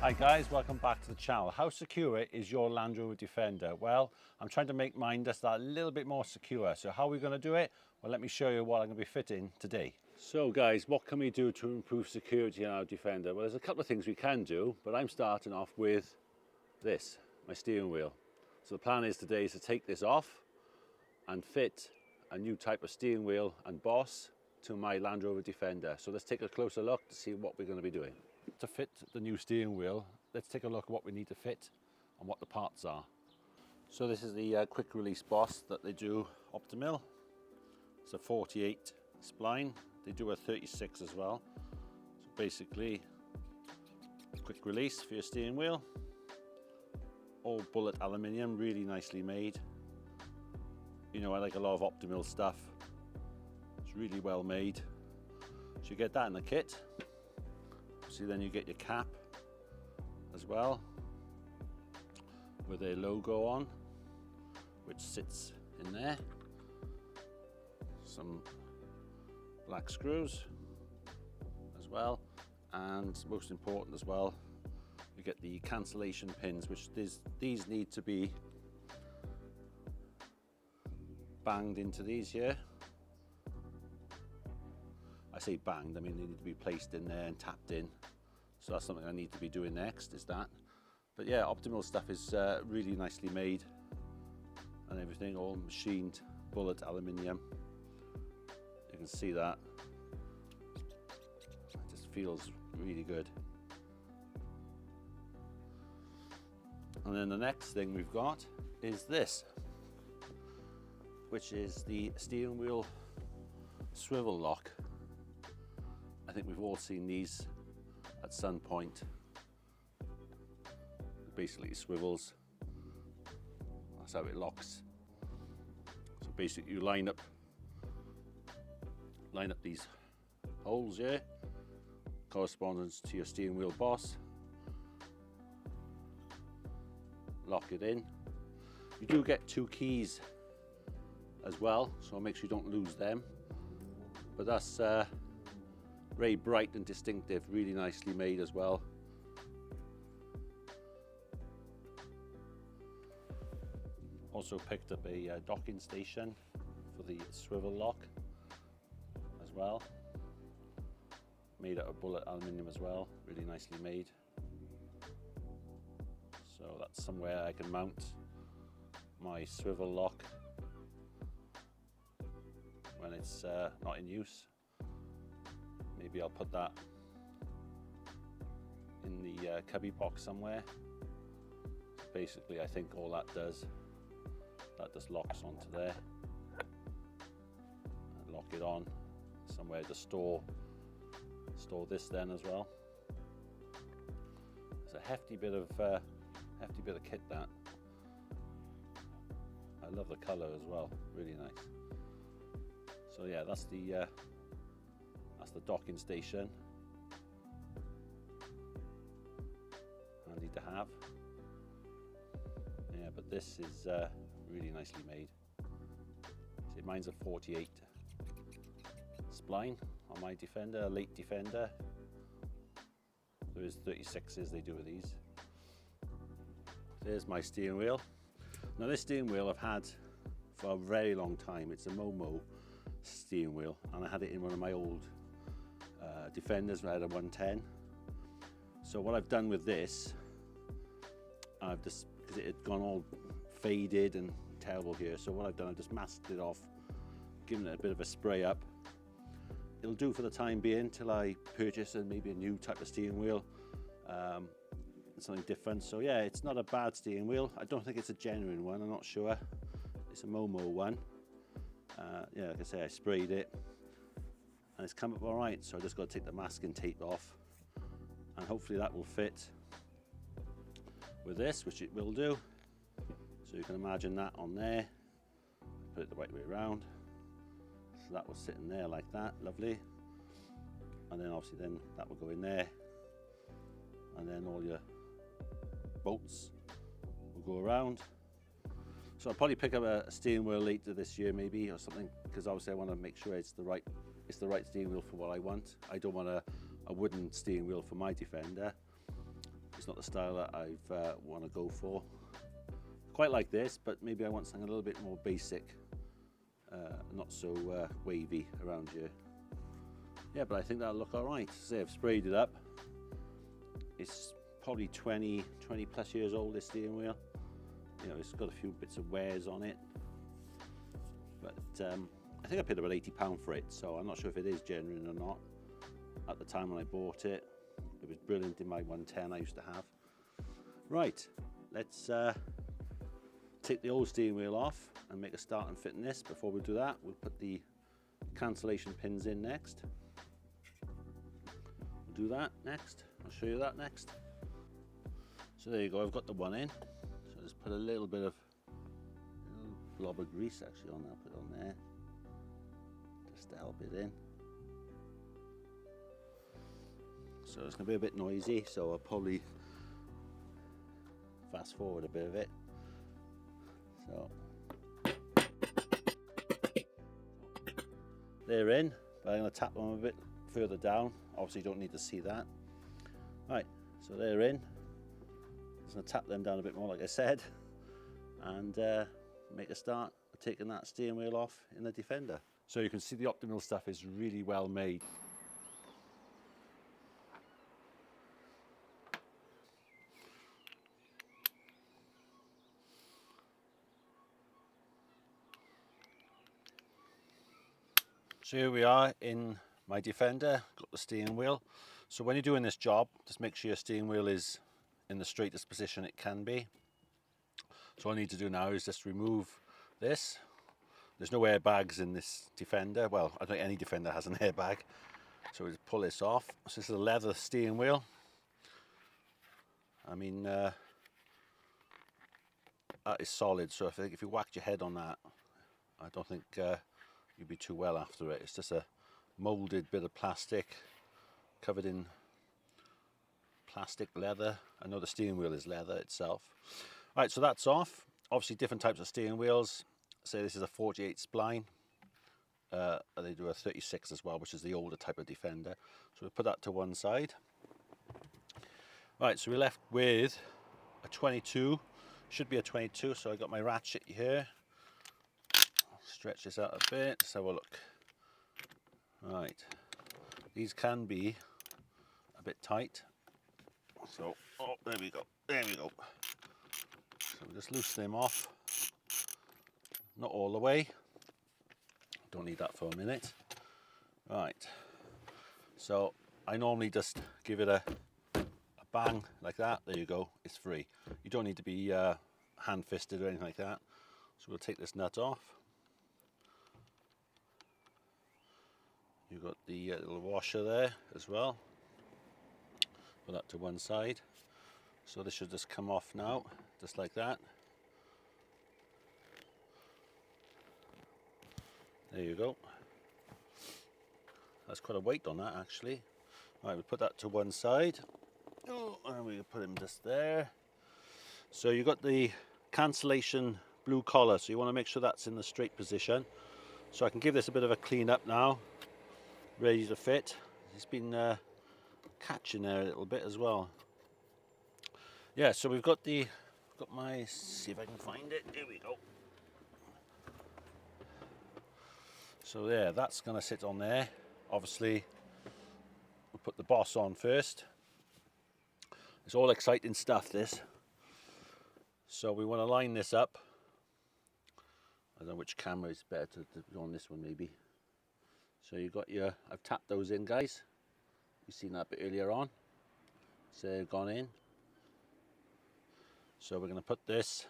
Hi guys, welcome back to the channel. How secure is your Land Rover Defender? Well, I'm trying to make mine just that little bit more secure. So how are we going to do it? Well, let me show you what I'm going to be fitting today. So guys, what can we do to improve security in our Defender? Well, there's a couple of things we can do, but I'm starting off with this, my steering wheel. So the plan is today is to take this off and fit a new type of steering wheel and boss to my Land Rover Defender. So let's take a closer look to see what we're going to be doing. To fit the new steering wheel, let's take a look at what we need to fit and what the parts are. So this is the Quick Release Boss that they do, Optimill. It's a 48 spline. They do a 36 as well. So basically, quick release for your steering wheel. All bullet aluminium, really nicely made. You know, I like a lot of Optimill stuff. It's really well made. So you get that in the kit. So then you get your cap as well with their logo on, which sits in there. Some black screws as well, and most important as well, you get the cancellation pins, which these need to be banged into these here. I say banged, I mean they need to be placed in there and tapped in. So that's something I need to be doing next, is that. But yeah, Optimill stuff is really nicely made and everything, all machined bullet aluminium. You can see that. It just feels really good. And then the next thing we've got is this, which is the steering wheel swivel lock. I think we've all seen these at some point. It basically swivels. That's how it locks. So basically you line up these holes here, correspondence to your steering wheel boss. Lock it in. You do get 2 keys as well, so make sure you don't lose them. But that's very bright and distinctive, really nicely made as well. Also picked up a docking station for the swivel lock as well. Made out of bullet aluminium as well, really nicely made. So that's somewhere I can mount my swivel lock when it's not in use. Maybe I'll put that in the cubby box somewhere. Basically, I think all that does, that just locks onto there. And lock it on somewhere to store this then as well. It's a hefty bit of kit, that. I love the colour as well, really nice. So yeah, that's the docking station. Handy to have. Yeah, but this is really nicely made. See, mine's a 48 spline on my Defender, a late Defender. There is 36s they do with these. There's my steering wheel. Now this steering wheel I've had for a very long time. It's a Momo steering wheel, and I had it in one of my old Defenders when I had a 110. So what I've done with this, I've just, because it had gone all faded and terrible here, so what I've done, I've just masked it off, given it a bit of a spray up. It'll do for the time being till I purchase maybe a new type of steering wheel, something different. So yeah, it's not a bad steering wheel. I don't think it's a genuine one, I'm not sure. It's a Momo one. Yeah, like I say, I sprayed it and it's come up all right, so I just got to take the masking tape off and hopefully that will fit with this, which it will do. So you can imagine that on there, put it the right way around, so that will sit in there like that, lovely. And then obviously then that will go in there, and then all your bolts will go around. So I'll probably pick up a steering wheel later this year maybe, or something, because obviously I want to make sure it's the right steering wheel for what I want. I don't want a wooden steering wheel for my Defender. It's not the style that I want to go for. Quite like this, but maybe I want something a little bit more basic, not so wavy around here. Yeah, but I think that'll look all right. So I've sprayed it up. It's probably 20 plus years old, this steering wheel. You know, it's got a few bits of wears on it, but I think I paid about £80 for it, so I'm not sure if it is genuine or not. At the time when I bought it, it was brilliant in my 110 I used to have. Right, let's take the old steering wheel off and make a start on fitting this. Before we do that, we'll put the cancellation pins in next. We'll do that next. I'll show you that next. So there you go, I've got the one in. So just put a little bit of blob of grease actually on that, put it on there, just to help it in. So it's going to be a bit noisy, so I'll probably fast forward a bit of it. So they're in, but I'm going to tap them a bit further down. Obviously you don't need to see that. Right, so they're in. Just going to tap them down a bit more like I said, and make a start of taking that steering wheel off in the Defender. So you can see the Optimill stuff is really well made. So here we are in my Defender, got the steering wheel. So when you're doing this job, just make sure your steering wheel is in the straightest position it can be. So all I need to do now is just remove this. There's no airbags in this Defender. Well, I don't think any Defender has an airbag. So we just pull this off. So this is a leather steering wheel. I mean, that is solid. So if you whacked your head on that, I don't think you'd be too well after it. It's just a molded bit of plastic covered in plastic leather. I know the steering wheel is leather itself. Right, so that's off. Obviously different types of steering wheels. Say this is a 48 spline. They do a 36 as well, which is the older type of Defender. So we'll put that to one side. Right, so we're left with a 22. Should be a 22, so I got my ratchet here. Stretch this out a bit, let's have a look. Right, these can be a bit tight. So, oh, there we go, there we go. So we just loosen them off. Not all the way. Don't need that for a minute. Right, so I normally just give it a bang like that. There you go, it's free. You don't need to be hand-fisted or anything like that. So we'll take this nut off. You've got the little washer there as well. Put that to one side. So this should just come off now, just like that. There you go. That's quite a weight on that actually. Right, we'll put that to one side. Oh, and we'll put him just there. So you've got the cancellation blue collar, so you want to make sure that's in the straight position. So I can give this a bit of a clean up now. Ready to fit. It's been catching there a little bit as well. Yeah, so we've got my, see if I can find it. Here we go. So there, that's going to sit on there. Obviously, we'll put the boss on first. It's all exciting stuff, this. So we want to line this up. I don't know which camera is better to be on, this one maybe. So you've got your, I've tapped those in, guys. You've seen that bit earlier on. So they've gone in. So we're going to put this,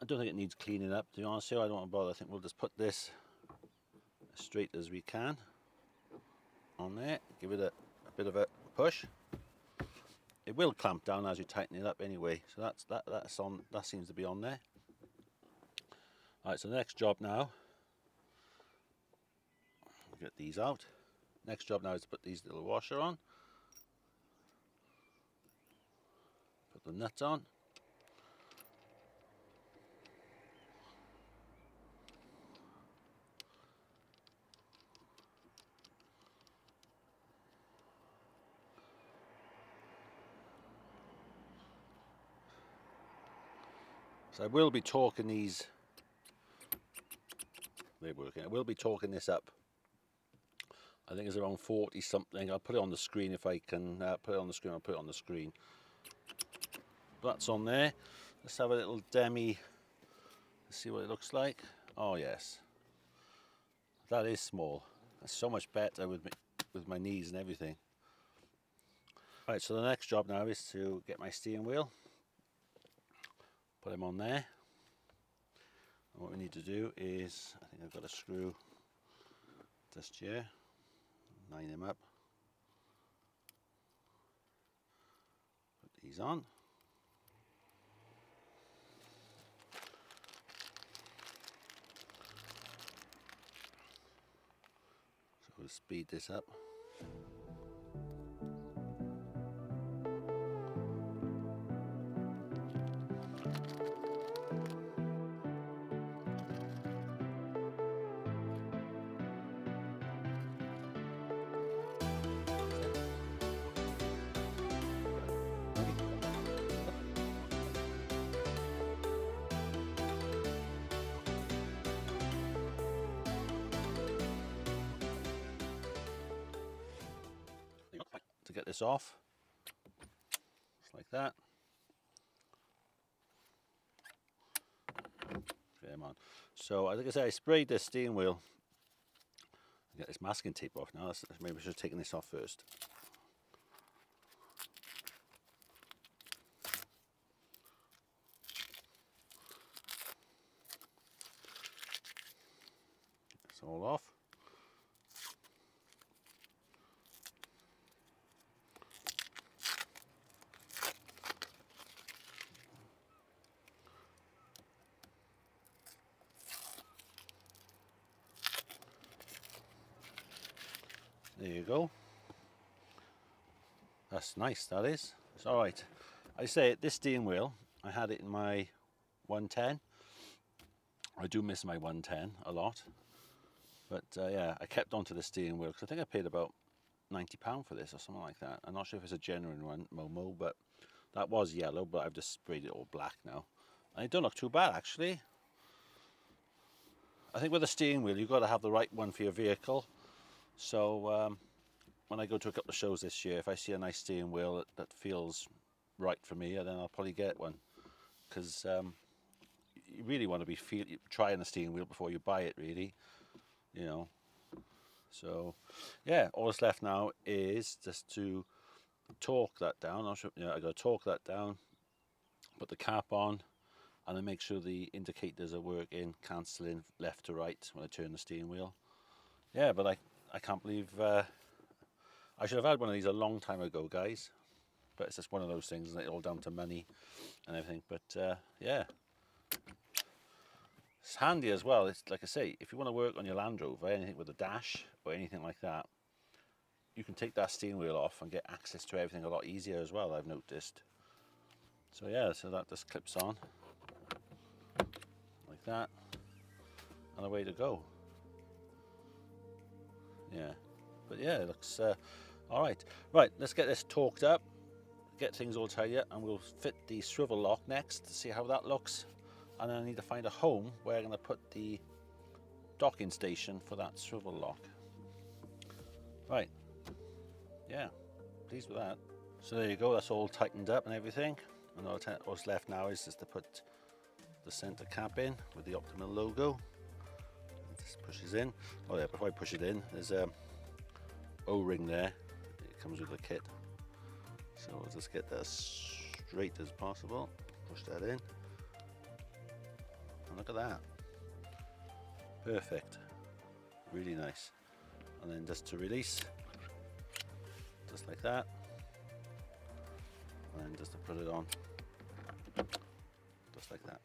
I don't think it needs cleaning up, to be honest here. I don't want to bother. I think we'll just put this as straight as we can on there. Give it a bit of a push. It will clamp down as you tighten it up anyway. So that's on, that seems to be on there. Alright, so the next job now, get these out. Next job now is to put these little washer on. Put the nut on. So I will be torquing these. They're working. I will be torquing this up. I think it's around 40 something. I'll put it on the screen if I can put it on the screen. I'll put it on the screen. That's on there. Let's have a little demi. Let's see what it looks like. Oh yes, that is small. That's so much better with my knees and everything. Right, so the next job now is to get my steering wheel. Put him on there. And what we need to do is, I think I've got a screw just here. Line him up. Put these on. So we'll speed this up. To get this off, just like that. Come on. So I think I sprayed this steering wheel. Get this masking tape off now. Maybe I should have taken this off first. It's all off. There you go. That's nice, that is. It's all right. I say this steering wheel, I had it in my 110. I do miss my 110 a lot. But yeah, I kept on to the steering wheel because I think I paid about £90 for this or something like that. I'm not sure if it's a genuine one, Momo, but that was yellow, but I've just sprayed it all black now. And it don't look too bad, actually. I think with a steering wheel, you've got to have the right one for your vehicle. So when I go to a couple of shows this year, if I see a nice steering wheel that feels right for me, then I'll probably get one. Because you really want to be trying the steering wheel before you buy it, really. You know. So yeah, all that's left now is just to torque that down. I got to torque that down, put the cap on, and then make sure the indicators are working, cancelling left to right when I turn the steering wheel. Yeah, but I can't believe I should have had one of these a long time ago, guys. But it's just one of those things, isn't it? All down to money and everything. But yeah, it's handy as well. It's like I say, if you want to work on your Land Rover, anything with a dash or anything like that, you can take that steering wheel off and get access to everything a lot easier as well, I've noticed. So yeah, so that just clips on like that, and away to go. Yeah, but yeah, it looks all right. Right, let's get this torqued up, get things all tidy up, and we'll fit the swivel lock next to see how that looks. And then I need to find a home where I'm going to put the docking station for that swivel lock. Right, yeah, pleased with that. So there you go, that's all tightened up and everything. And all what's left now is just to put the center cap in with the Optimill logo. It just pushes in. Oh yeah, before I push it in, there's a O-ring there. It comes with the kit. So we'll just get that as straight as possible. Push that in. And look at that. Perfect. Really nice. And then just to release, just like that. And then just to put it on, just like that.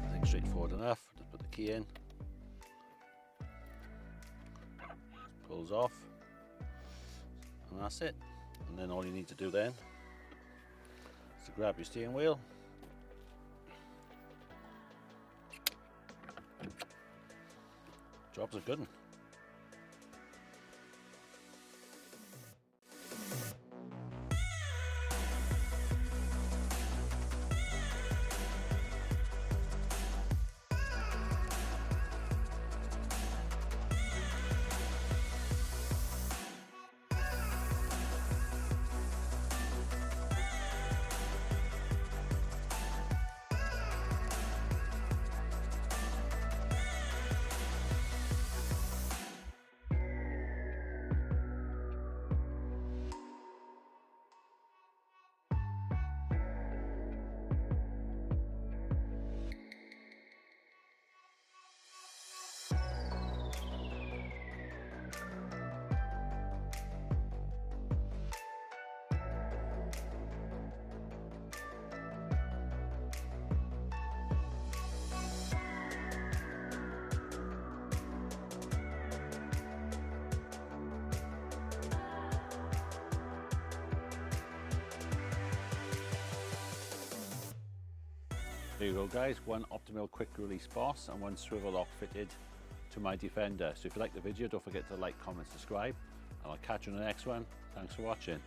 I think straightforward enough. Just put the key in. pulls off, and that's it. And then all you need to do then is to grab your steering wheel, job's a good one. There you go guys, one Optimill Quick Release Boss and one Swivel Lock fitted to my Defender. So if you like the video, don't forget to like, comment, subscribe, and I'll catch you on the next one. Thanks for watching.